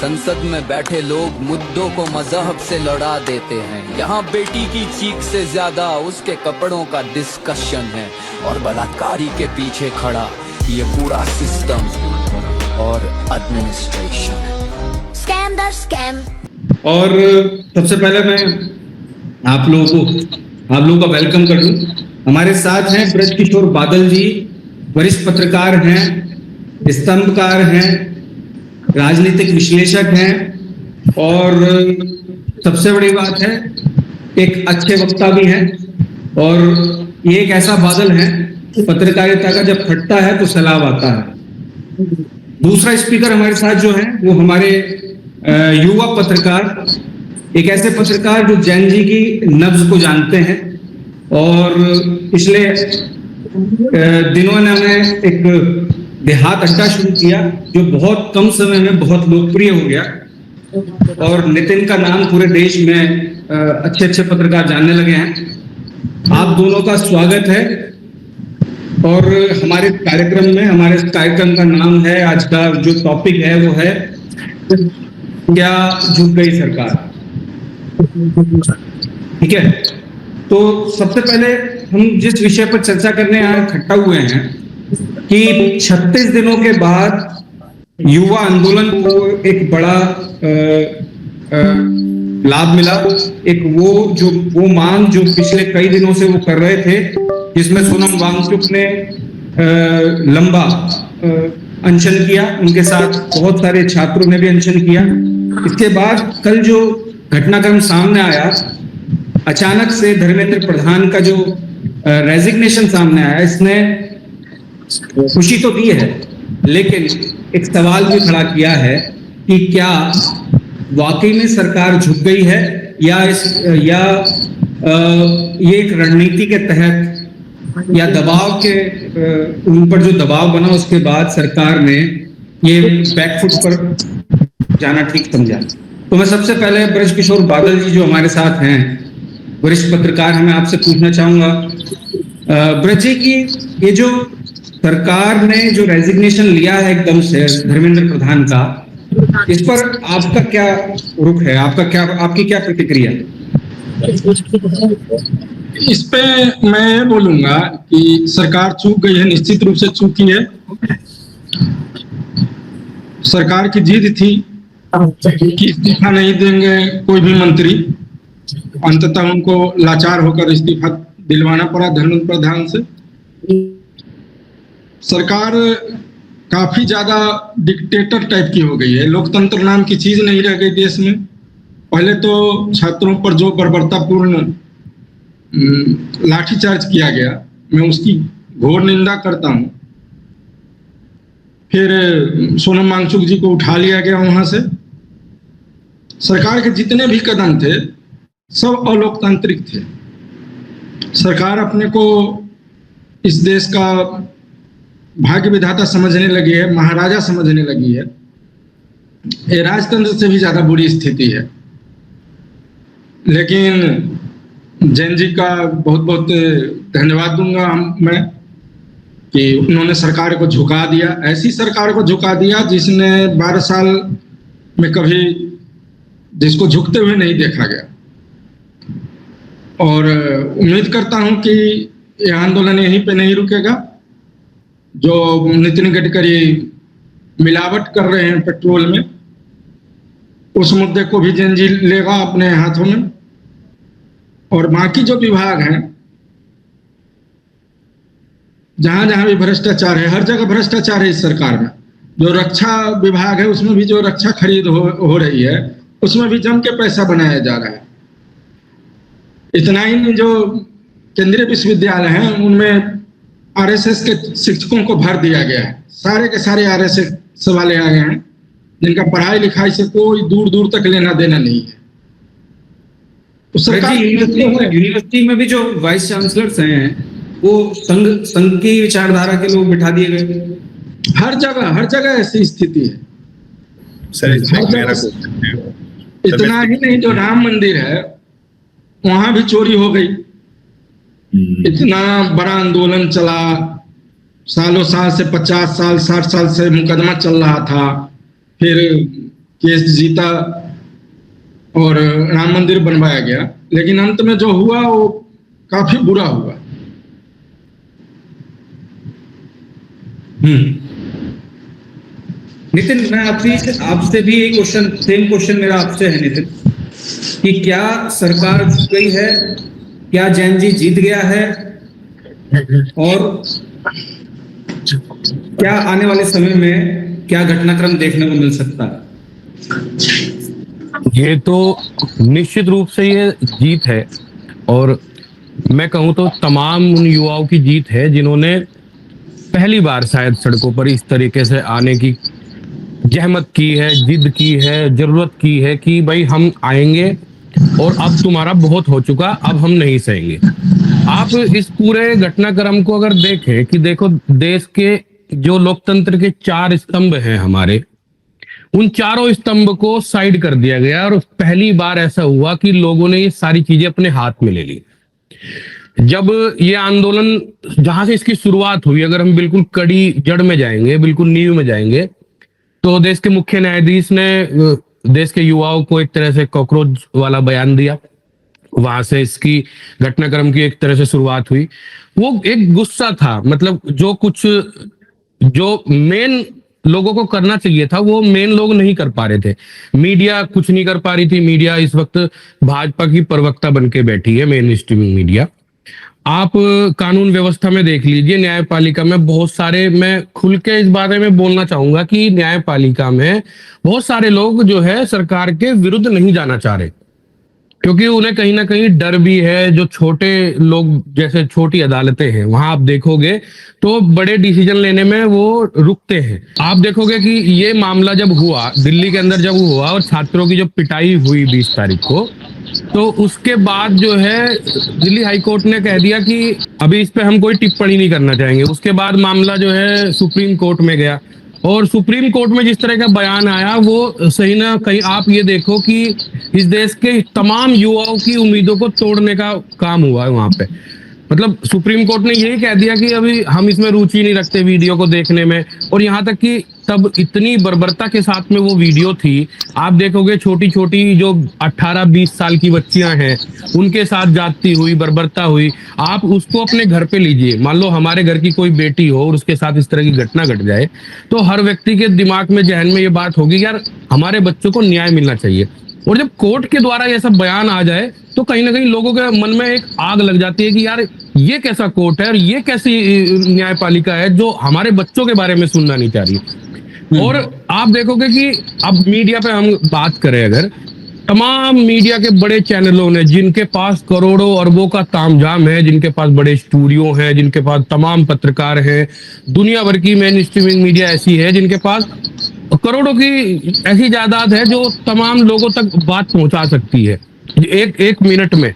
संसद में बैठे लोग मुद्दों को मजहब से लड़ा देते हैं। यहाँ बेटी की चीख से ज्यादा उसके कपड़ों का डिस्कशन है, और बलात्कारी के पीछे खड़ा ये पूरा सिस्टम और एडमिनिस्ट्रेशन है। Scam the scam. और सबसे पहले मैं आप लोगों का वेलकम कर लूं। हमारे साथ हैं ब्रजकिशोर बादल जी, वरिष्ठ पत्रकार हैं, स्तंभकार हैं, राजनीतिक विश्लेषक हैं, और सबसे बड़ी बात है एक अच्छे वक्ता भी हैं। और ये एक ऐसा बादल है, पत्रकारिता का जब फटता है तो सैलाब आता है। दूसरा स्पीकर हमारे साथ जो है वो हमारे युवा पत्रकार, एक ऐसे पत्रकार जो जैन जी की नब्ज को जानते हैं, और पिछले दिनों ने एक देहात अड्डा शुरू किया जो बहुत कम समय में बहुत लोकप्रिय हो गया, और नितिन का नाम पूरे देश में अच्छे अच्छे पत्रकार जानने लगे हैं। आप दोनों का स्वागत है। और हमारे कार्यक्रम का नाम है, आज का जो टॉपिक है वो है क्या झुक गई सरकार। ठीक है, तो सबसे पहले हम जिस विषय पर चर्चा करने यहाँ इकट्ठा हुए हैं कि 36 दिनों के बाद युवा आंदोलन को एक बड़ा लाभ मिला। एक वो मांग जो पिछले कई दिनों से वो कर रहे थे, जिसमें सोनम वांगचुक ने लंबा अनशन किया, उनके साथ बहुत सारे छात्रों ने भी अनशन किया। इसके बाद कल जो घटनाक्रम सामने आया, अचानक से धर्मेंद्र प्रधान का जो रेजिग्नेशन सामने आया, इसने खुशी तो दी है, लेकिन एक सवाल भी खड़ा किया है कि क्या वाकई में सरकार झुक गई है, या ये एक रणनीति के तहत या दबाव के उन पर जो दबाव बना उसके बाद सरकार ने ये बैकफुट पर जाना ठीक समझा। तो मैं सबसे पहले ब्रजकिशोर बादल जी जो हमारे साथ हैं, वरिष्ठ पत्रकार हैं, मैं आपसे पूछना चाहूंगा ब्रज जी की ये जो सरकार ने जो रेजिग्नेशन लिया है एकदम से धर्मेंद्र प्रधान का, इस पर आपका क्या रुख है, आपकी क्या प्रतिक्रिया है? इस पे मैं बोलूंगा कि सरकार चूक गई है, निश्चित रूप से चूकी है। सरकार की जिद थी कि इस्तीफा नहीं देंगे कोई भी मंत्री, अंततः उनको लाचार होकर इस्तीफा दिलवाना पड़ा धर्मेंद्र प्रधान से। सरकार काफी ज्यादा डिक्टेटर टाइप की हो गई है, लोकतंत्र नाम की चीज नहीं रह गई देश में। पहले तो छात्रों पर जो बर्बरतापूर्ण लाठीचार्ज किया गया, मैं उसकी घोर निंदा करता हूं। फिर सोनम वांगचुक जी को उठा लिया गया वहां से। सरकार के जितने भी कदम थे सब अलोकतांत्रिक थे। सरकार अपने को इस देश का भाग्य विधाता समझने लगी है, महाराजा समझने लगी है। ये राजतंत्र से भी ज्यादा बुरी स्थिति है। लेकिन जैन जी का बहुत बहुत धन्यवाद दूंगा मैं कि उन्होंने सरकार को झुका दिया, ऐसी सरकार को झुका दिया जिसने 12 साल में कभी जिसको झुकते हुए नहीं देखा गया। और उम्मीद करता हूं कि यह आंदोलन यहीं पे नहीं रुकेगा। जो नितिन गडकरी मिलावट कर रहे हैं पेट्रोल में, उस मुद्दे को भी जैन जी लेगा अपने हाथों में। और बाकी जो विभाग हैं, जहां जहां भी भ्रष्टाचार है, हर जगह भ्रष्टाचार है इस सरकार में। जो रक्षा विभाग है उसमें भी जो रक्षा खरीद हो रही है, उसमें भी जम के पैसा बनाया जा रहा है। इतना ही नहीं, जो केंद्रीय विश्वविद्यालय हैं उनमें आरएसएस के शिक्षकों को भर दिया गया है। सारे के सारे आरएसएस वाले आए हैं जिनका पढ़ाई लिखाई से कोई दूर दूर तक लेना देना नहीं है। तो सरकार यूनिवर्सिटी में भी जो वाइस चांसलर्स हैं वो संघ की विचारधारा के लोग बिठा दिए गए। हर जगह ऐसी स्थिति है। इतना ही नहीं, जो राम मंदिर है वहां भी चोरी हो गई। इतना बड़ा आंदोलन चला, सालों साल से 50 साल 60 साल से मुकदमा चल रहा था। फिर केस जीता और राम मंदिर बनवाया गया, लेकिन अंत में जो हुआ वो काफी बुरा हुआ। नितिन, मैं आपसे भी एक क्वेश्चन, सेम क्वेश्चन मेरा आपसे है नितिन, कि क्या सरकार जीत गई है, क्या जैन जी जीत गया है, और क्या आने वाले समय में क्या घटनाक्रम देखने को मिल सकता है? ये तो निश्चित रूप से ये जीत है, और मैं कहूँ तो तमाम उन युवाओं की जीत है जिन्होंने पहली बार शायद सड़कों पर इस तरीके से आने की जहमत की है, जिद की है, जरूरत की है कि भाई हम आएंगे और अब तुम्हारा बहुत हो चुका, अब हम नहीं सहेंगे। आप इस पूरे घटनाक्रम को अगर देखें कि देखो, देश के जो लोकतंत्र के 4 स्तंभ हैं हमारे, उन चारों स्तंभ को साइड कर दिया गया, और पहली बार ऐसा हुआ कि लोगों ने ये सारी चीजें अपने हाथ में ले ली। जब ये आंदोलन, जहां से इसकी शुरुआत हुई, अगर हम बिल्कुल कड़ी जड़ में जाएंगे, बिल्कुल नींव में जाएंगे, तो देश के मुख्य न्यायाधीश ने देश के युवाओं को एक तरह से कॉकरोच वाला बयान दिया। वहां से इसकी घटनाक्रम की एक तरह से शुरुआत हुई। वो एक गुस्सा था, मतलब जो मेन लोगों को करना चाहिए था वो मेन लोग नहीं कर पा रहे थे। मीडिया कुछ नहीं कर पा रही थी। मीडिया इस वक्त भाजपा की प्रवक्ता बन के बैठी है, मेन स्ट्रीमिंग मीडिया। आप कानून व्यवस्था में देख लीजिए, न्यायपालिका में बहुत सारे, मैं खुल के इस बारे में बोलना चाहूंगा कि न्यायपालिका में बहुत सारे लोग जो है सरकार के विरुद्ध नहीं जाना चाह रहे, क्योंकि उन्हें कहीं ना कहीं डर भी है। जो छोटे लोग, जैसे छोटी अदालतें हैं, वहां आप देखोगे तो बड़े डिसीजन लेने में वो रुकते हैं। आप देखोगे कि ये मामला जब हुआ दिल्ली के अंदर, जब हुआ और छात्रों की जब पिटाई हुई 20 तारीख को, तो उसके बाद जो है दिल्ली हाईकोर्ट ने कह दिया कि अभी इस पे हम कोई टिप्पणी नहीं करना चाहेंगे। उसके बाद मामला जो है सुप्रीम कोर्ट में गया, और सुप्रीम कोर्ट में जिस तरह का बयान आया वो सही ना कहीं आप ये देखो कि इस देश के तमाम युवाओं की उम्मीदों को तोड़ने का काम हुआ है वहां पे। मतलब सुप्रीम कोर्ट ने यही कह दिया कि अभी हम इसमें रुचि नहीं रखते वीडियो को देखने में, और यहाँ तक कि तब इतनी बर्बरता के साथ में वो वीडियो थी। आप देखोगे छोटी छोटी जो 18-20 साल की बच्चियां हैं, उनके साथ जाती हुई बर्बरता हुई। आप उसको अपने घर पे लीजिए, मान लो हमारे घर की कोई बेटी हो और उसके साथ इस तरह की घटना घट जाए, तो हर व्यक्ति के दिमाग में, जहन में ये बात होगी, यार हमारे बच्चों को न्याय मिलना चाहिए। और जब कोर्ट के द्वारा ये सब बयान आ जाए तो कहीं ना कहीं लोगों के मन में एक आग लग जाती है कि यार ये कैसा कोर्ट है और ये कैसी न्यायपालिका है जो हमारे बच्चों के बारे में सुनना नहीं चाह रही। और आप देखोगे कि अब मीडिया पे हम बात करें, अगर तमाम मीडिया के बड़े चैनलों ने, जिनके पास करोड़ों अरबों का तामझाम है, जिनके पास बड़े स्टूडियो हैं, जिनके पास तमाम पत्रकार हैं, दुनिया भर की मेन स्ट्रीमिंग मीडिया ऐसी है जिनके पास करोड़ों की ऐसी जायदाद है जो तमाम लोगों तक बात पहुंचा सकती है एक मिनट में,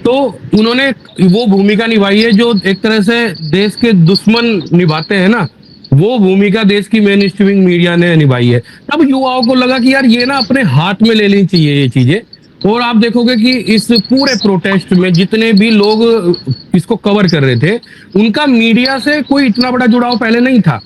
तो उन्होंने वो भूमिका निभाई है जो एक तरह से देश के दुश्मन निभाते हैं ना, वो भूमिका देश की मेन स्ट्रीमिंग मीडिया ने निभाई है। तब युवाओं को लगा कि यार ये ना अपने हाथ में ले लेनी चाहिए ये चीजें। और आप देखोगे कि इस पूरे प्रोटेस्ट में जितने भी लोग इसको कवर कर रहे थे, उनका मीडिया से कोई इतना बड़ा जुड़ाव पहले नहीं था।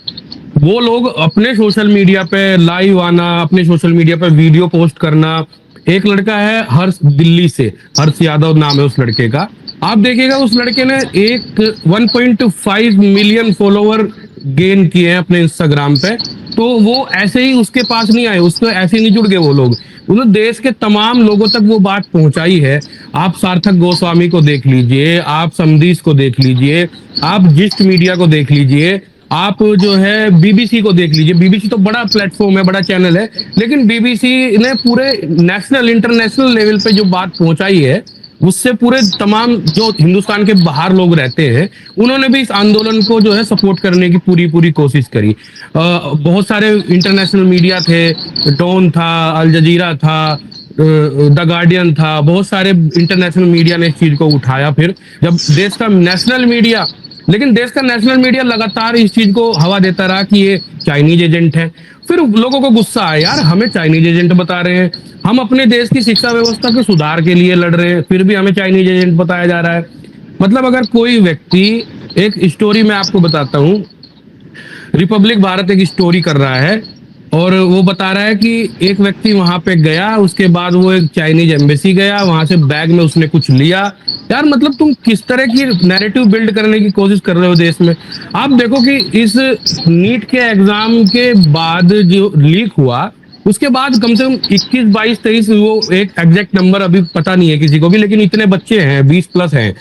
वो लोग अपने सोशल मीडिया पे लाइव आना, अपने सोशल मीडिया पे वीडियो पोस्ट करना। एक लड़का है हर्ष, दिल्ली से, हर्ष यादव नाम है उस लड़के का। आप देखिएगा उस लड़के ने 1.5 मिलियन फॉलोवर गेन किए हैं अपने इंस्टाग्राम पे। तो वो ऐसे ही उसके पास नहीं आए, उसको ऐसे नहीं जुड़ गए वो लोग, उन्होंने देश के तमाम लोगों तक वो बात पहुंचाई है। आप सार्थक गोस्वामी को देख लीजिए, आप समदीस को देख लीजिए, आप जिस्ट मीडिया को देख लीजिए, आप जो है बीबीसी को देख लीजिए। बीबीसी तो बड़ा प्लेटफॉर्म है, बड़ा चैनल है, लेकिन बीबीसी ने पूरे नेशनल इंटरनेशनल लेवल पे जो बात पहुंचाई है, उससे पूरे तमाम जो हिंदुस्तान के बाहर लोग रहते हैं, उन्होंने भी इस आंदोलन को जो है सपोर्ट करने की पूरी कोशिश करी। बहुत सारे इंटरनेशनल मीडिया थे, डॉन था, अल जजीरा था, द गार्डियन था, बहुत सारे इंटरनेशनल मीडिया ने इस चीज को उठाया। फिर जब देश का नेशनल मीडिया, लेकिन देश का नेशनल मीडिया लगातार इस चीज को हवा देता रहा कि ये चाइनीज एजेंट है। फिर लोगों को गुस्सा आया, यार हमें चाइनीज एजेंट बता रहे हैं, हम अपने देश की शिक्षा व्यवस्था के सुधार के लिए लड़ रहे हैं, फिर भी हमें चाइनीज एजेंट बताया जा रहा है। मतलब अगर कोई व्यक्ति, एक स्टोरी मैं आपको बताता हूँ, रिपब्लिक भारत एक स्टोरी कर रहा है और वो बता रहा है कि एक व्यक्ति वहां पे गया, उसके बाद वो एक चाइनीज एम्बेसी गया, वहां से बैग में उसने कुछ लिया। यार मतलब तुम किस तरह की नैरेटिव बिल्ड करने की कोशिश कर रहे हो देश में। आप देखो कि इस नीट के एग्जाम के बाद जो लीक हुआ, उसके बाद कम से कम 21, 22, 23, वो एक एग्जैक्ट नंबर अभी पता नहीं है किसी को भी, लेकिन इतने बच्चे हैं, 20 प्लस हैं।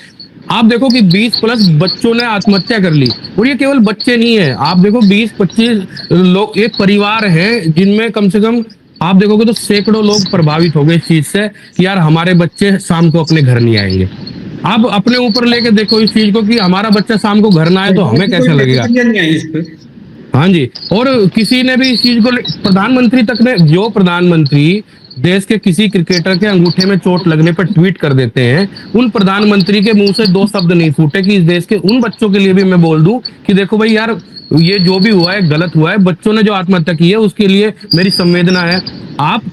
आप देखो कि 20 प्लस बच्चों ने आत्महत्या कर ली। और ये केवल बच्चे नहीं है, आप देखो 20-25 लोग एक परिवार है जिनमें कम से कम आप देखोगे तो सैकड़ों लोग प्रभावित हो गए इस चीज से कि यार हमारे बच्चे शाम को अपने घर नहीं आएंगे। आप अपने ऊपर लेके देखो इस चीज को कि हमारा बच्चा शाम को घर ना आए तो हमें कैसा लगेगा। नहीं आई इस पे। हाँ जी, और किसी ने भी इस चीज को प्रधानमंत्री तक ने, जो प्रधानमंत्री देश के किसी क्रिकेटर के अंगूठे में चोट लगने पर ट्वीट कर देते हैं, उन प्रधानमंत्री के मुंह से 2 शब्द नहीं फूटे कि इस देश के उन बच्चों के लिए भी मैं बोल दूं कि देखो भाई यार ये जो भी हुआ है गलत हुआ है, बच्चों ने जो आत्महत्या की है उसके लिए मेरी संवेदना है। आप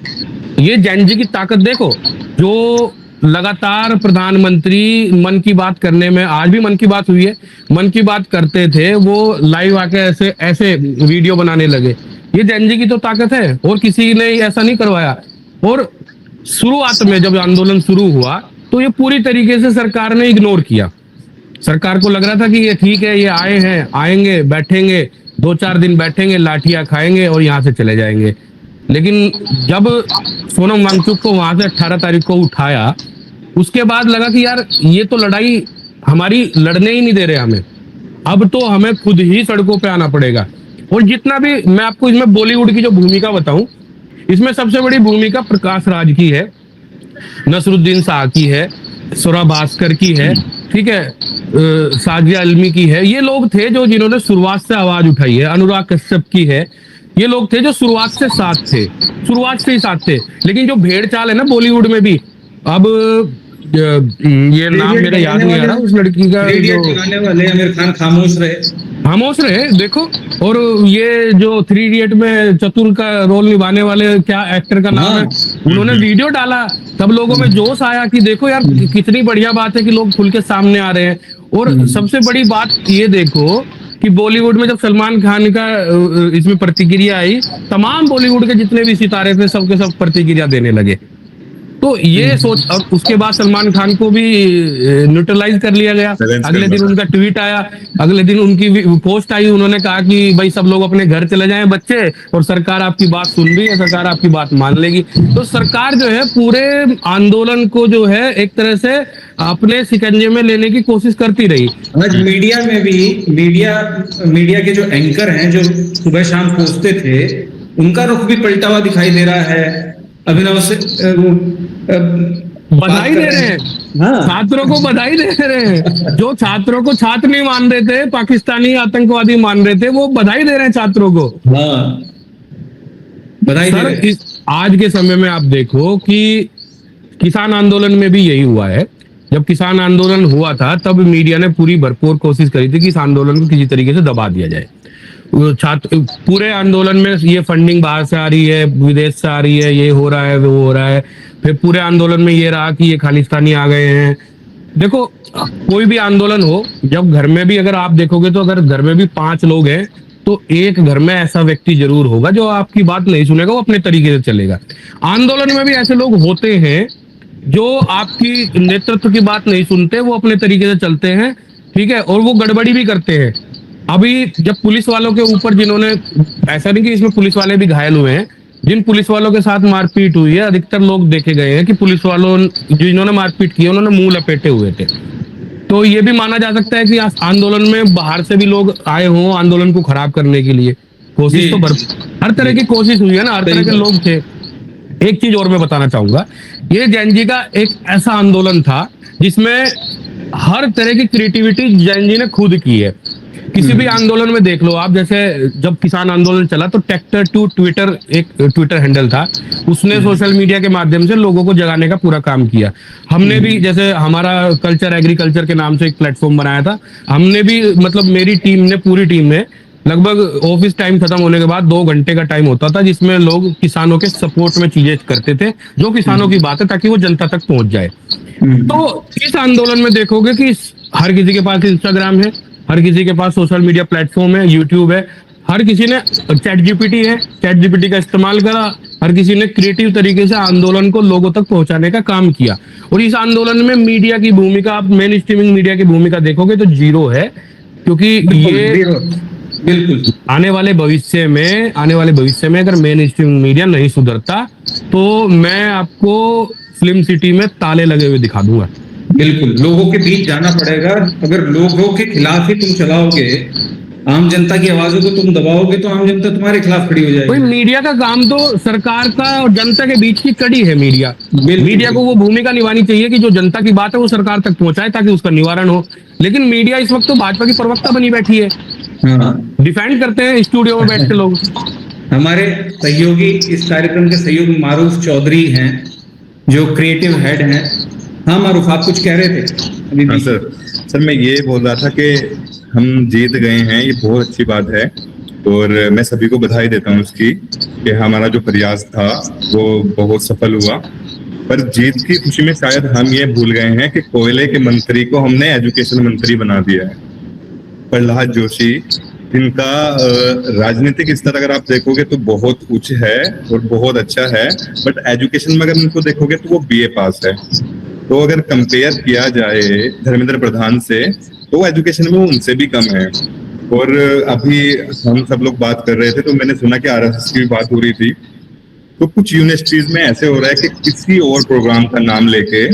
ये जैन जी की ताकत देखो, जो लगातार प्रधानमंत्री मन की बात करने में, आज भी मन की बात हुई है, मन की बात करते थे, वो लाइव आके ऐसे ऐसे वीडियो बनाने लगे। ये जैन जी की तो ताकत है, और किसी ने ऐसा नहीं करवाया। और शुरुआत में जब आंदोलन शुरू हुआ तो ये पूरी तरीके से सरकार ने इग्नोर किया। सरकार को लग रहा था कि ये ठीक है, ये आए हैं, आएंगे, बैठेंगे, 2-4 दिन बैठेंगे, लाठियां खाएंगे और यहाँ से चले जाएंगे। लेकिन जब सोनम वांगचुक को वहां से 18 तारीख को उठाया, उसके बाद लगा कि यार ये तो लड़ाई हमारी लड़ने ही नहीं दे रहे हमें, अब तो हमें खुद ही सड़कों पे आना पड़ेगा। और जितना भी मैं आपको इसमें बॉलीवुड की जो भूमिका बताऊं, इसमें सबसे बड़ी भूमिका प्रकाश राज की है, नसरुद्दीन शाह की है, सुरा भास्कर की है, ठीक है, साजिया अल्मी की है। ये लोग थे जो जिन्होंने शुरुआत से आवाज उठाई है। अनुराग कश्यप की है। ये लोग थे जो शुरुआत से साथ थे, शुरुआत से ही साथ थे। लेकिन जो भेड़ चाल है ना बॉलीवुड में भी, अब ये नाम मेरा याद नहीं आ रहा उस लड़की का, रेडियो चलाने वाले आमिर खान खामोश रहे देखो। और ये जो 3 इडियट में चतुर का रोल निभाने वाले क्या एक्टर का नाम है, उन्होंने वीडियो डाला, तब लोगों में जोश आया कि देखो यार कितनी बढ़िया बात है कि लोग खुल के सामने आ रहे हैं। और सबसे बड़ी बात ये देखो कि बॉलीवुड में जब सलमान खान का इसमें प्रतिक्रिया आई, तमाम बॉलीवुड के जितने भी सितारे थे सबके सब प्रतिक्रिया देने लगे। तो ये सोच, और उसके बाद सलमान खान को भी न्यूट्रलाइज कर लिया गया। अगले दिन उनका ट्वीट आया, अगले दिन उनकी पोस्ट आई, उन्होंने कहा कि भाई सब लोग अपने घर चले जाएं बच्चे, और सरकार आपकी बात सुन रही है, सरकार आपकी बात मान लेगी। तो सरकार जो है पूरे आंदोलन को जो है एक तरह से अपने शिकंजे में लेने की कोशिश करती रही। आज मीडिया में भी मीडिया के जो एंकर हैं जो सुबह शाम पहुंचते थे, उनका रुख भी पलटा हुआ दिखाई दे रहा है। अभिनव से बधाई दे रहे हैं, हाँ। छात्रों को बधाई दे रहे हैं। जो छात्रों को छात्र नहीं मान रहे थे, पाकिस्तानी आतंकवादी मान रहे थे, वो बधाई दे रहे हैं छात्रों को। हाँ, बधाई दे रहे हैं। आज के समय में आप देखो कि किसान आंदोलन में भी यही हुआ है। जब किसान आंदोलन हुआ था तब मीडिया ने पूरी भरपूर कोशिश करी थी कि इस आंदोलन को किसी तरीके से दबा दिया जाए। छात्र पूरे आंदोलन में ये फंडिंग बाहर से आ रही है, विदेश से आ रही है, ये हो रहा है, वो हो रहा है। फिर पूरे आंदोलन में ये रहा कि ये खालिस्तानी आ गए हैं। देखो कोई भी आंदोलन हो, जब घर में भी अगर आप देखोगे तो अगर घर में भी 5 लोग हैं तो एक घर में ऐसा व्यक्ति जरूर होगा जो आपकी बात नहीं सुनेगा, वो अपने तरीके से चलेगा। आंदोलन में भी ऐसे लोग होते हैं जो आपकी नेतृत्व की बात नहीं सुनते, वो अपने तरीके से चलते हैं, ठीक है, और वो गड़बड़ी भी करते हैं। अभी जब पुलिस वालों के ऊपर जिन्होंने, ऐसा नहीं कि इसमें पुलिस वाले भी घायल हुए हैं, जिन पुलिस वालों के साथ मारपीट हुई है, अधिकतर लोग देखे गए हैं कि पुलिस वालों जिन्होंने मारपीट की उन्होंने मुंह लपेटे हुए थे। तो ये भी माना जा सकता है कि आंदोलन में बाहर से भी लोग आए हों आंदोलन को खराब करने के लिए। कोशिश तो हर तरह की कोशिश हुई है ना, हर तरह के लोग थे। एक चीज और मैं बताना चाहूंगा, ये जैन जी का एक ऐसा आंदोलन था जिसमें हर तरह की क्रिएटिविटी जैन जी ने खुद की है। किसी भी आंदोलन में देख लो आप, जैसे जब किसान आंदोलन चला तो ट्रैक्टर टू ट्विटर एक ट्विटर हैंडल था, उसने सोशल मीडिया के माध्यम से लोगों को जगाने का पूरा काम किया। हमने भी, जैसे हमारा कल्चर एग्रीकल्चर के नाम से एक प्लेटफॉर्म बनाया था, हमने भी, मतलब मेरी टीम ने, पूरी टीम ने लगभग ऑफिस टाइम खत्म होने के बाद 2 घंटे का टाइम होता था जिसमें लोग किसानों के सपोर्ट में चीजें करते थे, जो किसानों की बात है, ताकि वो जनता तक पहुंच जाए। तो इस आंदोलन में देखोगे कि हर किसी के पास इंस्टाग्राम है, हर किसी के पास सोशल मीडिया प्लेटफॉर्म है, यूट्यूब है, हर किसी ने, चैट जीपीटी है, चैट जीपीटी का इस्तेमाल करा, हर किसी ने क्रिएटिव तरीके से आंदोलन को लोगों तक पहुंचाने का काम किया। और इस आंदोलन में मीडिया की भूमिका, आप मेन स्ट्रीमिंग मीडिया की भूमिका देखोगे तो जीरो है, क्योंकि ये बिल्कुल आने वाले भविष्य में अगर मेन स्ट्रीमिंग मीडिया नहीं सुधरता तो मैं आपको फिल्म सिटी में ताले लगे हुए दिखा दूंगा। बिल्कुल, लोगों के बीच जाना पड़ेगा। अगर लोगों के खिलाफ ही तुम चलाओगे, आम जनता की आवाजों को तुम दबाओगे, तो आम जनता तुम्हारे खिलाफ खड़ी हो कोई जाएगी। मीडिया का काम तो सरकार का और जनता के बीच की कड़ी है मीडिया। मीडिया को वो भूमिका निभानी चाहिए कि जो जनता की बात है वो सरकार तक पहुंचाए ताकि उसका निवारण हो। लेकिन मीडिया इस वक्त तो भाजपा की प्रवक्ता बनी बैठी है, हाँ, डिफेंड करते हैं स्टूडियो में बैठ के लोग। हमारे सहयोगी, इस कार्यक्रम के सहयोगी मारूफ चौधरी हैं, जो क्रिएटिव हेड हैं। हाँ मारूफ, आप कुछ कह रहे थे अभी? हाँ सर, मैं ये बोल रहा था कि हम जीत गए हैं, ये बहुत अच्छी बात है और मैं सभी को बधाई देता हूँ उसकी कि हमारा जो प्रयास था वो बहुत सफल हुआ। पर जीत की खुशी में शायद हम ये भूल गए हैं कि कोयले के मंत्री को हमने एजुकेशन मंत्री बना दिया है। प्रहलाद जोशी, इनका राजनीतिक स्तर अगर आप देखोगे तो बहुत उच्च है और बहुत अच्छा है, बट एजुकेशन में अगर उनको देखोगे तो वो बीए पास है। तो अगर कंपेयर किया जाए धर्मेंद्र प्रधान से तो एजुकेशन में वो उनसे भी कम है। और अभी हम सब लोग बात कर रहे थे तो मैंने सुना कि आरएसएस की भी बात हो रही थी। तो कुछ यूनिवर्सिटीज में ऐसे हो रहा है कि किसी और प्रोग्राम का नाम लेके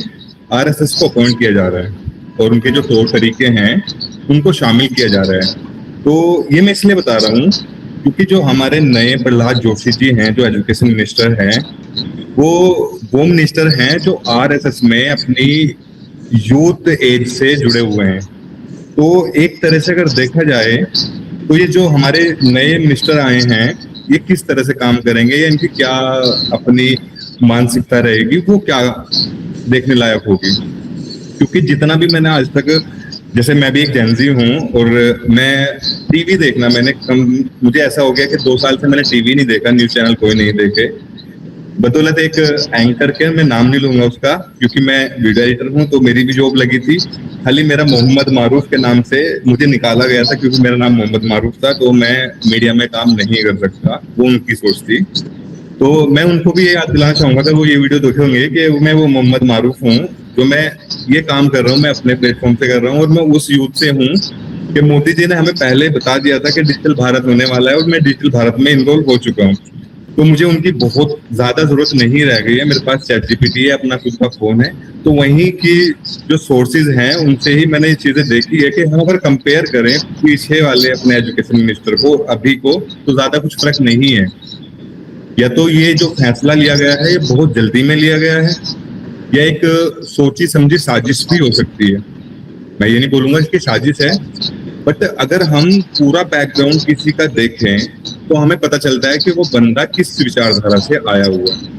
आरएसएस को अपॉइंट किया जा रहा है और उनके जो तौर तरीके हैं उनको शामिल किया जा रहा है। तो ये मैं इसलिए बता रहा हूँ क्योंकि जो हमारे नए प्रहलाद जोशी जी हैं, जो एजुकेशन मिनिस्टर हैं, वो मिनिस्टर हैं जो आरएसएस में अपनी यूथ एज से जुड़े हुए हैं। तो एक तरह से अगर देखा जाए तो ये जो हमारे नए मिनिस्टर आए हैं ये किस तरह से काम करेंगे या इनकी क्या अपनी मानसिकता रहेगी, वो क्या देखने लायक होगी। क्योंकि जितना भी मैंने आज तक, जैसे मैं भी एक जेनजी हूँ और मैं टीवी देखना मुझे ऐसा हो गया कि 2 साल से मैंने टीवी नहीं देखा, न्यूज चैनल कोई नहीं देखे। बदौलत एक एंकर के, मैं नाम नहीं लूंगा उसका क्योंकि मैं वीडियो एडिटर हूँ तो मेरी भी जॉब लगी थी, खाली मेरा मोहम्मद मारूफ के नाम से मुझे निकाला गया था क्योंकि मेरा नाम मोहम्मद मारूफ था, तो मैं मीडिया में काम नहीं कर सकता। वो उनकी सोच थी। तो मैं उनको भी ये याद दिलाना चाहूंगा कि वो ये वीडियो देखे होंगे कि मैं वो मोहम्मद मारूफ हूँ, जो मैं ये काम कर रहा हूँ, मैं अपने प्लेटफॉर्म से कर रहा हूँ और मैं उस यूथ से हूँ कि मोदी जी ने हमें पहले बता दिया था कि डिजिटल भारत होने वाला है और मैं डिजिटल भारत में इन्वॉल्व हो चुका हूँ। तो मुझे उनकी बहुत ज्यादा जरूरत नहीं रह गई है। मेरे पास चैट जीपीटी है, अपना खुद का फोन है, तो वहीं की जो सोर्सेज हैं उनसे ही मैंने ये चीजें देखी है कि हम अगर कंपेयर करें पीछे वाले अपने एजुकेशन मिनिस्टर को अभी को, तो ज्यादा कुछ फर्क नहीं है। या तो ये जो फैसला लिया गया है ये बहुत जल्दी में लिया गया है या एक सोची समझी साजिश भी हो सकती है। मैं ये नहीं बोलूंगा कि साजिश है, बट अगर हम पूरा बैकग्राउंड किसी का देखें तो हमें पता चलता है कि वो बंदा किस विचारधारा से आया हुआ है।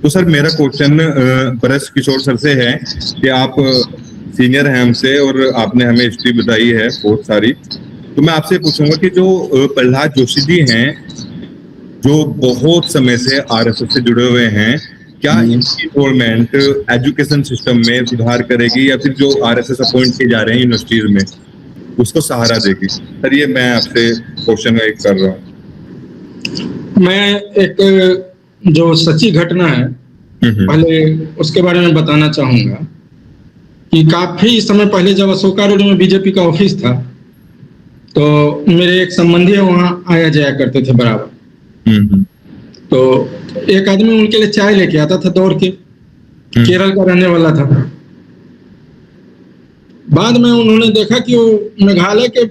तो सर मेरा क्वेश्चन ब्रज किशोर सर से है कि आप सीनियर हैं हमसे और आपने हमें हिस्ट्री बताई है बहुत सारी, तो मैं आपसे पूछूंगा कि जो प्रहलाद जोशी जी हैं जो बहुत समय से आरएसएस से जुड़े हुए हैं, क्या इनकी गवर्नमेंट एजुकेशन सिस्टम में सुधार करेगी या फिर जो आरएसएस अपॉइंट किए जा रहे हैं यूनिवर्सिटीज में उसको सहारा देगी? सर ये मैं आपसे क्वेश्चन एक कर रहा हूँ। मैं एक जो सच्ची घटना है पहले उसके बारे में बताना चाहूंगा कि काफी समय पहले जब अशोका रोड में बीजेपी का ऑफिस था तो मेरे एक संबंधी है, वहां आया जाया करते थे बराबर। तो एक आदमी उनके लिए चाय लेके आता था दौड़ के, केरल का रहने वाला था। बाद में उन्होंने देखा कि वो मेघालय के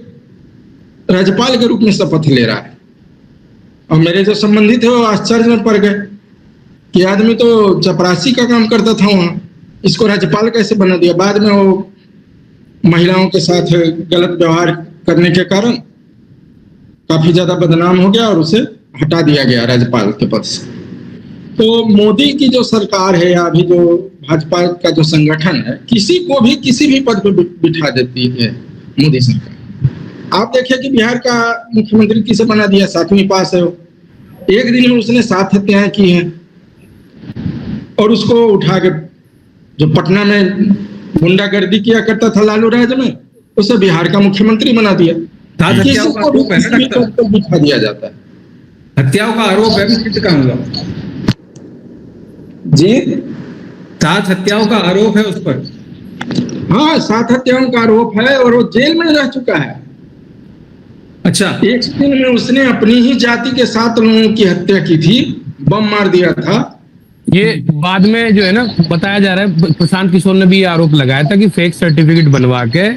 राज्यपाल के रूप में शपथ ले रहा है और मेरे जो संबंधी थे वो आश्चर्य में पड़ गए कि आदमी तो चपरासी का काम करता था वहां, इसको राज्यपाल कैसे बना दिया। बाद में वो महिलाओं के साथ गलत व्यवहार करने के कारण काफी ज्यादा बदनाम हो गया और उसे हटा दिया गया राज्यपाल के पद से। तो मोदी की जो सरकार है या अभी जो भाजपा का जो संगठन है, किसी को भी किसी भी पद पर बिठा देती है मोदी सरकार। आप देखिए कि बिहार का मुख्यमंत्री किसे बना दिया, 7वीं पास है वो, एक दिन में उसने 7 हत्याएं की हैं और उसको उठा के जो पटना में गुंडागर्दी किया करता था लालू राज में, उसे बिहार का मुख्यमंत्री बना दिया। सात किसी हत्याओं का को भी आरोप है ना किसी भी डॉक्टर? पद पर बिठा दिया जाता है। हत्याओं का आरोप है, अभी सिद्ध कहाँ हुआ? जी 7 हत्याओं का आरोप है उस पर। हाँ, 7 हत्याओं का आरोप है और वो जेल में रह चुका है। अच्छा, एक दिन में उसने अपनी ही जाति के 7 लोगों की हत्या की थी, बम मार दिया था। ये बाद में जो है ना बताया जा रहा है, प्रशांत किशोर ने भी ये आरोप लगाया था कि फेक सर्टिफिकेट बनवा के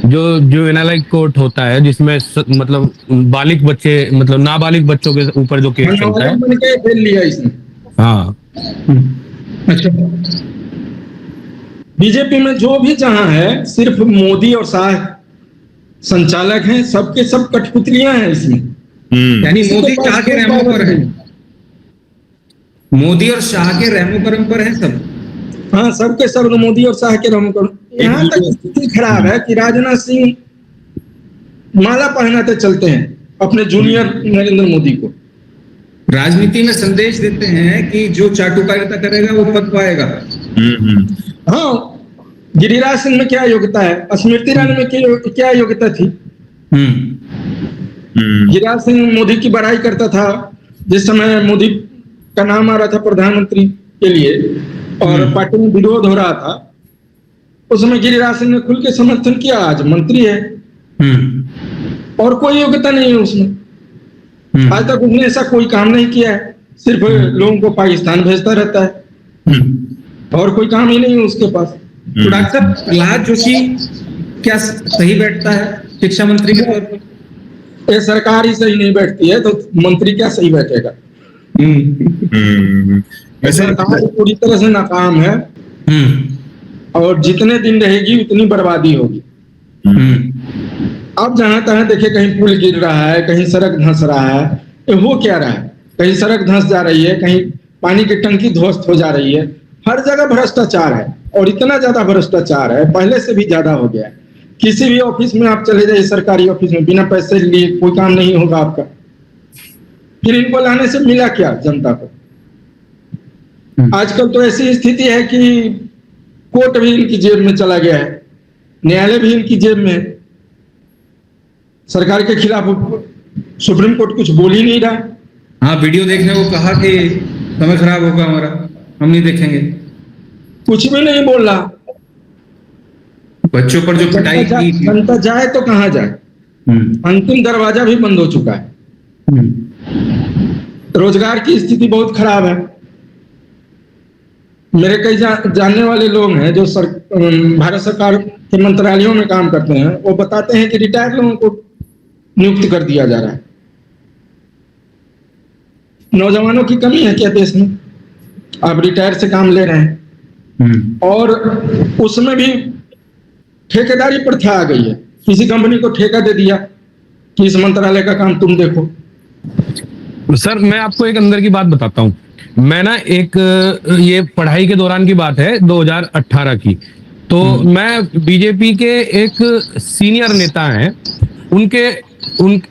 जो जुवेनाइल कोर्ट होता है जिसमें मतलब बालिग बच्चे मतलब नाबालिग बच्चों के ऊपर जो केस चलता है। नाबालिग बन के खेल लिया इसने। हाँ, अच्छा, बीजेपी में जो भी जहां है सिर्फ मोदी और शाह संचालक हैं, सबके सब कठपुतलियां हैं इसमें। यानी किसी मोदी के पास शाह के कोई रहमों पावर पर है, नहीं। मोदी और शाह के रहमों करम पर है सब। हाँ, सबके सब मोदी और शाह के रहम कर। यहाँ तक स्थिति खराब है कि राजनाथ सिंह माला पहनाते चलते हैं अपने जूनियर नरेंद्र मोदी को। राजनीति में संदेश देते हैं कि जो चाटुकारिता करेगा वो पद पाएगा। हाँ, गिरिराज सिंह में क्या योग्यता है, स्मृति ईरानी में क्या योग्यता थी? गिरिराज सिंह मोदी की बड़ाई करता था जिस समय मोदी का नाम आ रहा था प्रधानमंत्री के लिए और पार्टी में विरोध हो रहा था, उस समय गिरिराज सिंह ने खुल के समर्थन किया। आज मंत्री है और कोई योग्यता नहीं है उसमें। आज तक उसने ऐसा कोई काम नहीं किया है, सिर्फ लोगों को पाकिस्तान भेजता रहता है और कोई काम ही नहीं है उसके पास। तो डॉक्टर साहब, प्रहलाद जोशी क्या सही बैठता है शिक्षा मंत्री के तौर पर? ये सरकार ही सही नहीं बैठती है तो मंत्री क्या सही बैठेगा? वैसे सरकार पूरी तरह से नाकाम है और जितने दिन रहेगी उतनी बर्बादी होगी। अब जहां तहां देखे कहीं पुल गिर रहा है, कहीं सड़क धंस रहा है, ये हो क्या रहा है? कहीं सड़क धंस जा रही है, कहीं पानी की टंकी ध्वस्त हो जा रही है। हर जगह भ्रष्टाचार है और इतना ज्यादा भ्रष्टाचार है, पहले से भी ज्यादा हो गया है। किसी भी ऑफिस में आप चले जाइए, सरकारी ऑफिस में, बिना पैसे लिए कोई काम नहीं होगा आपका। फिर इनको लाने से मिला क्या जनता को? आजकल तो ऐसी स्थिति है कि कोर्ट भी इनकी जेब में चला गया है, न्यायालय भी इनकी जेब में है। सरकार के खिलाफ सुप्रीम कोर्ट कुछ बोल ही नहीं रहा। हाँ, वीडियो देखने को कहा कि समय खराब होगा हमारा, हम नहीं देखेंगे। कुछ भी नहीं बोल रहा। बच्चों पर जो पिटाई की थी। जनता जाए तो कहाँ जाए? अंतिम दरवाजा भी बंद हो चुका है। रोजगार की स्थिति बहुत खराब है। मेरे कई जानने वाले लोग हैं जो भारत सरकार के मंत्रालयों में काम करते हैं, वो बताते हैं कि रिटायर्ड लोगों को नियुक्त कर दिया जा रहा है। नौजवानों की कमी है क्या देश में? आप रिटायर से काम ले रहे हैं और उसमें भी ठेकेदारी प्रथा आ गई है। किसी कंपनी को ठेका दे दिया कि इस मंत्रालय का काम तुम देखो। सर मैं आपको एक अंदर की बात बताता हूँ। मैं ना एक ये पढ़ाई के दौरान की बात है 2018 की, तो मैं बीजेपी के एक सीनियर नेता हैं, उन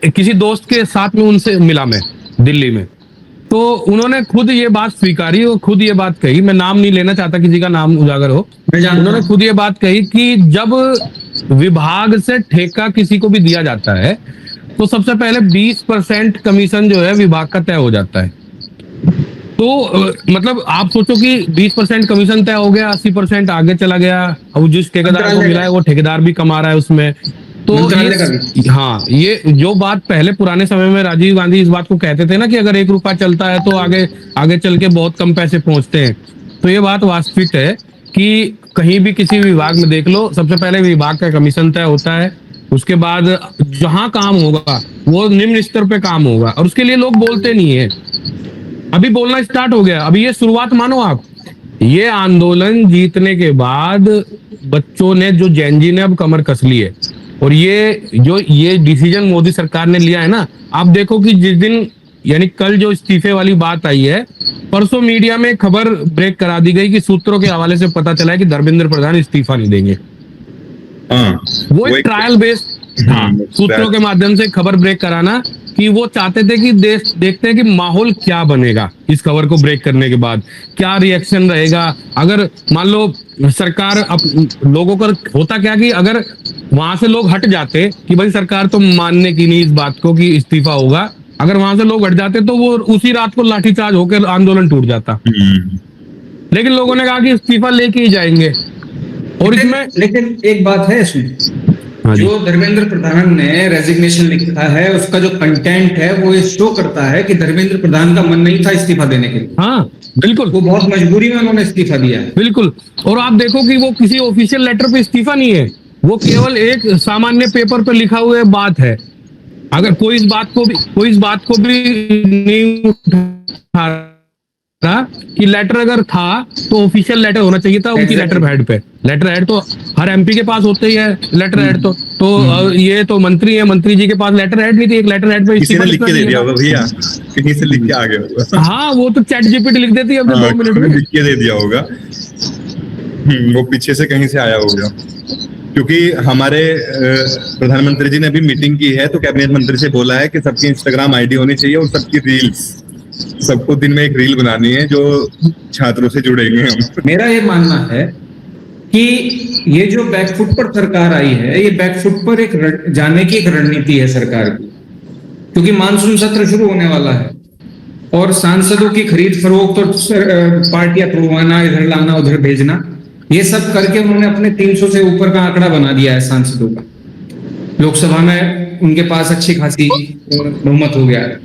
किसी दोस्त के साथ में उनसे मिला मैं दिल्ली में, तो उन्होंने खुद ये बात स्वीकारी और खुद ये बात कही, मैं नाम नहीं लेना चाहता किसी का नाम उजागर हो, उन्होंने खुद ये बात कही कि जब विभाग से ठेका किसी को भी दिया जाता है तो सबसे पहले 20% कमीशन जो है विभाग का तय हो जाता है। तो मतलब आप सोचो कि 20% कमीशन तय हो गया, 80% आगे चला गया, अब जिस ठेकेदार को मिला है वो ठेकेदार भी कमा रहा है उसमें। तो ये जो बात पहले पुराने समय में राजीव गांधी इस बात को कहते थे ना कि अगर 1 रुपया चलता है तो आगे चल के बहुत कम पैसे पहुंचते हैं, तो ये बात वास्तविक है कि कहीं भी किसी विभाग में देख लो, सबसे पहले विभाग का कमीशन तय होता है, उसके बाद जहां काम होगा वो निम्न स्तर पे काम होगा और उसके लिए लोग बोलते नहीं है। अभी बोलना स्टार्ट हो गया, अभी ये शुरुआत मानो आप। ये आंदोलन जीतने के बाद बच्चों ने, जो जैन जी ने अब कमर कस ली है, और ये डिसीजन मोदी सरकार ने लिया है ना, आप देखो कि जिस दिन यानी कल जो इस्तीफे वाली बात आई है, परसों मीडिया में खबर ब्रेक करा दी गई कि सूत्रों के हवाले से पता चला है कि धर्मेंद्र प्रधान इस्तीफा नहीं देंगे। हाँ वो एक ट्रायल बेस्ड था, सूत्रों के माध्यम से खबर ब्रेक कराना कि वो चाहते थे कि देश देखते हैं कि माहौल क्या बनेगा इस खबर को ब्रेक करने के बाद, क्या रिएक्शन रहेगा। अगर मान लो सरकार लोगों का होता क्या कि अगर वहां से लोग हट जाते कि भाई सरकार तो मानने की नहीं इस बात को कि इस्तीफा होगा, अगर वहां से लोग हट जाते तो वो उसी रात को लाठीचार्ज होकर आंदोलन टूट जाता। लेकिन लोगों ने कहा कि इस्तीफा लेके ही जाएंगे। और इसमें लेकिन एक बात है इसमें, हाँ जी, जो धर्मेंद्र प्रधान ने रेजिग्नेशन लिखा है उसका जो कंटेंट है वो ये शो करता है कि धर्मेंद्र प्रधान का मन नहीं था इस्तीफा देने के लिए। हाँ बिल्कुल, वो बहुत मजबूरी में उन्होंने इस्तीफा दिया है। बिल्कुल। और आप देखो कि वो किसी ऑफिशियल लेटर पे इस्तीफा नहीं है, वो केवल एक सामान्य पेपर पे लिखा हुआ बात है। अगर कोई इस बात को भी नहीं उठा रहा कि लेटर अगर था तो ऑफिशियल लेटर होना चाहिए था उनकी लेटर हेड पे। लेटर हेड तो हर एमपी के पास होते ही है लेटर हेड तो ये तो मंत्री है, मंत्री जी के पास लेटर हेड नहीं थी, एक लेटर हेड पे किसी ने लिख के दे दिया होगा भैया, कहीं से लिख के आ गया होगा। हाँ वो तो चैट जीपीटी लिख देती है अपने 2 मिनट में, लिख के दे दिया होगा। वो पीछे से कहीं से आया होगा, क्योंकि हमारे प्रधानमंत्री जी ने अभी मीटिंग की है तो कैबिनेट मंत्री से बोला है कि सबकी इंस्टाग्राम आईडी होनी चाहिए और सबकी रील्स, सबको दिन में एक रील बनानी है जो छात्रों से जुड़ेंगे हम। मेरा ये मानना है कि ये जो बैकफुट पर सरकार आई है, ये बैकफुट पर एक जाने की एक रणनीति है सरकार की, क्योंकि मानसून सत्र शुरू होने वाला है और सांसदों की खरीद फरोख्त और पार्टियां तुड़वाना, इधर लाना उधर भेजना, ये सब करके उन्होंने अपने 300 से ऊपर का आंकड़ा बना दिया है सांसदों का। लोकसभा में उनके पास अच्छी खासी बहुमत हो गया है।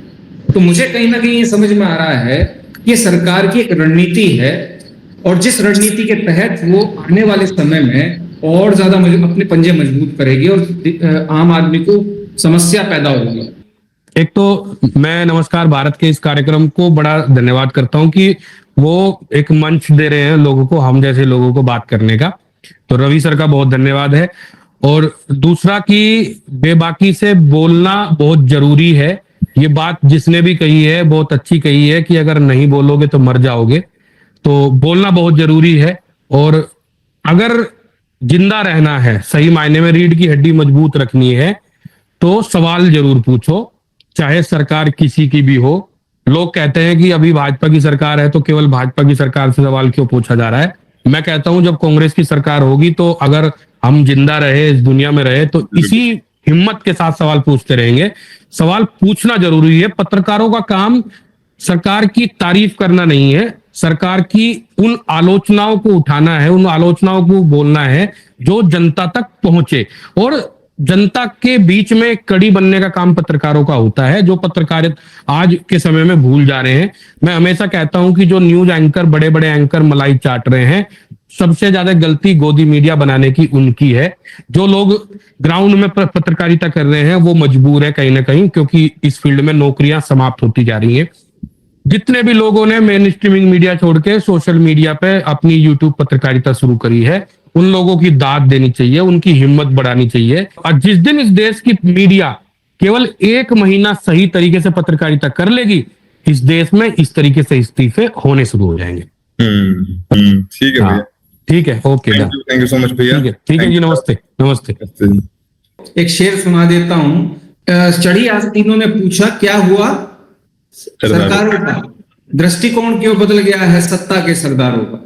तो मुझे कहीं ना कहीं ये समझ में आ रहा है कि सरकार की एक रणनीति है और जिस रणनीति के तहत वो आने वाले समय में और ज्यादा अपने पंजे मजबूत करेगी और आम आदमी को समस्या पैदा होगी। एक तो मैं नमस्कार भारत के इस कार्यक्रम को बड़ा धन्यवाद करता हूं कि वो एक मंच दे रहे हैं लोगों को, हम जैसे लोगों को बात करने का, तो रवि सर का बहुत धन्यवाद है। और दूसरा कि बेबाकी से बोलना बहुत जरूरी है, ये बात जिसने भी कही है बहुत अच्छी कही है कि अगर नहीं बोलोगे तो मर जाओगे, तो बोलना बहुत जरूरी है। और अगर जिंदा रहना है, सही मायने में रीढ़ की हड्डी मजबूत रखनी है, तो सवाल जरूर पूछो, चाहे सरकार किसी की भी हो। लोग कहते हैं कि अभी भाजपा की सरकार है तो केवल भाजपा की सरकार से सवाल क्यों पूछा जा रहा है। मैं कहता हूं जब कांग्रेस की सरकार होगी तो अगर हम जिंदा रहे, इस दुनिया में रहे, तो इसी हिम्मत के साथ सवाल पूछते रहेंगे। सवाल पूछना जरूरी है। पत्रकारों का काम सरकार की तारीफ करना नहीं है, सरकार की उन आलोचनाओं को उठाना है, उन आलोचनाओं को बोलना है जो जनता तक पहुंचे। और जनता के बीच में कड़ी बनने का काम पत्रकारों का होता है, जो पत्रकारिता आज के समय में भूल जा रहे हैं। मैं हमेशा कहता हूं कि जो न्यूज एंकर, बड़े बड़े एंकर मलाई चाट रहे हैं, सबसे ज्यादा गलती गोदी मीडिया बनाने की उनकी है। जो लोग ग्राउंड में पत्रकारिता कर रहे हैं वो मजबूर है कहीं ना कहीं, क्योंकि इस फील्ड में नौकरियां समाप्त होती जा रही हैं। जितने भी लोगों ने मेन स्ट्रीमिंग मीडिया छोड़ के सोशल मीडिया पे अपनी यूट्यूब पत्रकारिता शुरू करी है, उन लोगों की दाद देनी चाहिए, उनकी हिम्मत बढ़ानी चाहिए। और जिस दिन इस देश की मीडिया केवल 1 महीना सही तरीके से पत्रकारिता कर लेगी, इस देश में इस तरीके से इस्तीफे होने शुरू हो जाएंगे। ठीक है भैया, ठीक है, okay, thank you so much भैया। ठीक है जी, नमस्ते नमस्ते। एक शेर सुना देता हूं। चढ़ी आस्तीनों ने पूछा क्या हुआ सरकारों का, दृष्टिकोण क्यों बदल गया है सत्ता के सरदारों का।